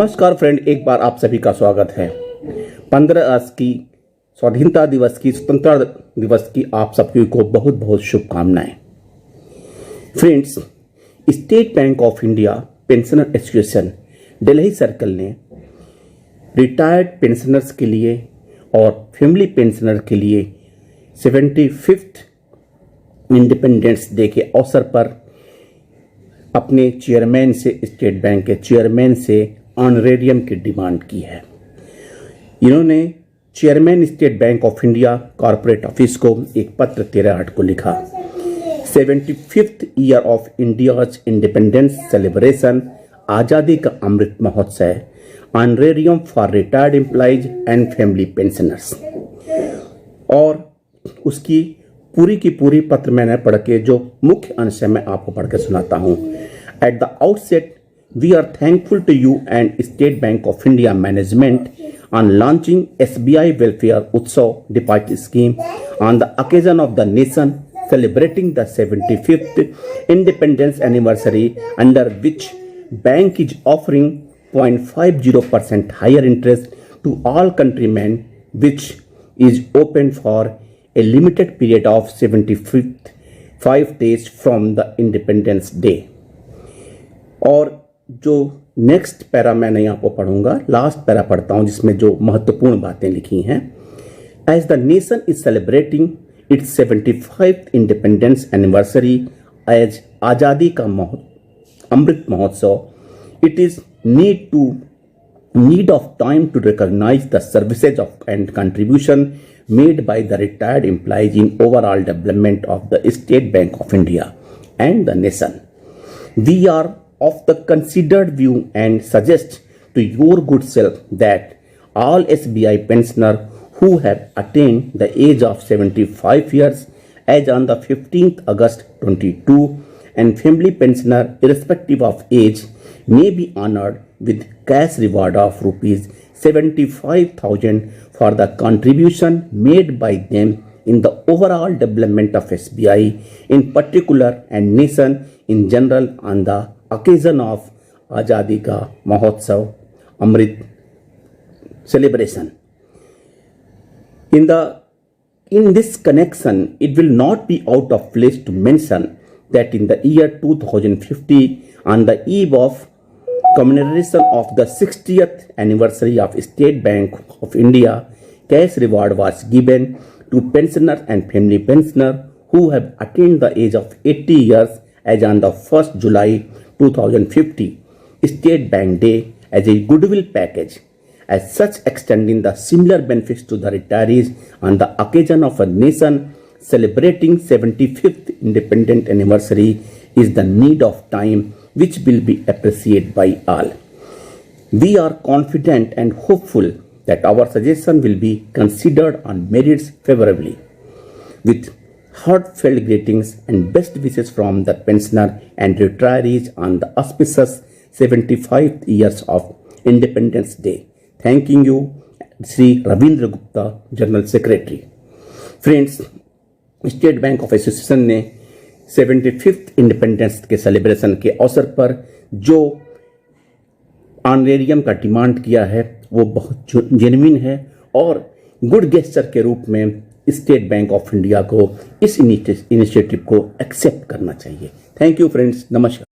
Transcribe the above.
नमस्कार फ्रेंड, एक बार आप सभी का स्वागत है। 15 अगस्त की स्वाधीनता दिवस की, स्वतंत्रता दिवस की आप सभी को बहुत बहुत शुभकामनाएं। Friends, state bank of India pensioner association Delhi circle ने रिटायर्ड पेंशनर्स के लिए और फैमिली पेंशनर के लिए 75th इंडिपेंडेंस डे के अवसर पर अपने चेयरमैन से, स्टेट बैंक के चेयरमैन से ऑनरेरियम की डिमांड की है। इन्होंने chairman state bank of India corporate office को एक पत्र 13/8 को लिखा। 75th year of India's independence celebration, आज़ादी का अमृत महोत्सव, honorarium for retired employees and family pensioners. और उसकी पूरी की पूरी पत्र मैंने पढ़ के जो मुख्य अंश है मैं आपको पढ़ के सुनाता हूँ। At the outset we are thankful to you and State Bank of India management on launching SBI Welfare Utsav Deposit Scheme on the occasion of the nation celebrating the 75th independence anniversary, under which bank is offering 0.50% higher interest to all countrymen, which is open for a limited period of 75 days from the Independence Day। और जो next para मैंने यहाँ पर पढ़ूंगा, last para पढ़ता हूँ जिसमें जो महत्वपूर्ण बातें लिखी हैं। As the nation is celebrating its 75th independence anniversary as Azadi ka Amrit Mahotsav, it is need of time to recognise the services of and contribution made by the retired employees in overall development of the State Bank of India and the nation. We are of the considered view and suggest to your good self that all SBI pensioners who have attained the age of 75 years as on the 15th August 22 and family pensioner irrespective of age may be honored with cash reward of rupees 75,000 for the contribution made by them in the overall development of SBI in particular and nation in general on the occasion of Azadi Ka Mahotsav Amrit celebration. In this connection, it will not be out of place to mention that in the year 2050, on the eve of commemoration of the 60th anniversary of State Bank of India, cash reward was given to pensioners and family pensioners who have attained the age of 80 years as on the 1st July 2050 State Bank Day as a goodwill package. As such, extending the similar benefits to the retirees on the occasion of a nation celebrating 75th independent anniversary is the need of time, which will be appreciated by all. We are confident and hopeful that our suggestion will be considered on merits favorably. With heartfelt greetings and best wishes from the pensioner and retirees on the auspicious 75th years of Independence Day. Thanking you, Sri Ravindra Gupta, General Secretary. Friends, State Bank of Association ने 75th independence के celebration के अवसर पर जो honorarium का demand किया है वो बहुत जेन्युइन है और गुड गेस्चर के रूप में स्टेट बैंक ऑफ इंडिया को इस इनिशिएटिव को एक्सेप्ट करना चाहिए। थैंक यू फ्रेंड्स, नमस्कार।